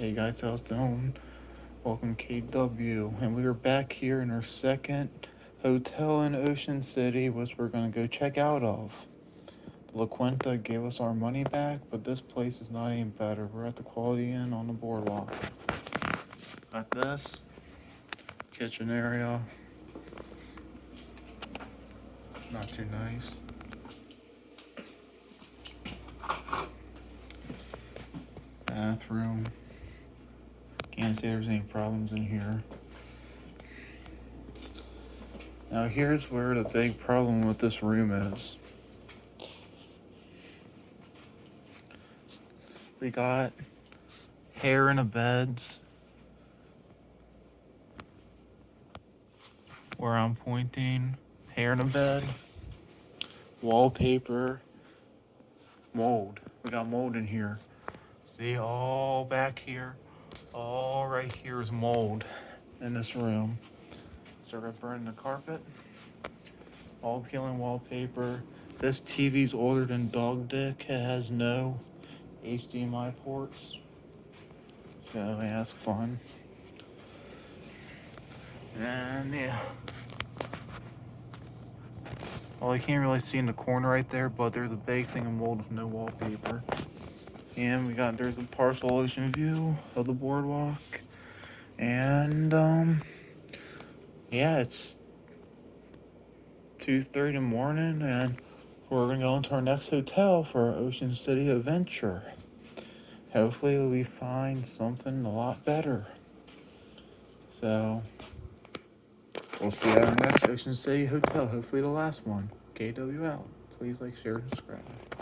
Hey guys, how's it going? Welcome KW, and we are back here in our second hotel in Ocean City, which we're gonna go check out of. La Quinta gave us our money back, but this place is not any better. We're at the Quality Inn on the boardwalk. Got this kitchen area, not too nice. Bathroom. Can't say there's any problems in here. Now here's where the big problem with this room is. We got hair in the beds where I'm pointing, hair in the bed, wallpaper, mold. We got mold in here. See, all back here, all right here is mold in this room. Started burning the carpet, all peeling wallpaper. This TV's older than dog dick. It has no HDMI ports, so yeah, that's fun. And yeah, well, you can't really see in the corner right there, but there's a big thing of mold with no wallpaper. And there's a partial ocean view of the boardwalk. And yeah, it's 2:30 in the morning, and we're gonna go into our next hotel for our Ocean City adventure. Hopefully we find something a lot better. So we'll see you at our next Ocean City hotel, hopefully the last one. KW out. Please like, share, and subscribe.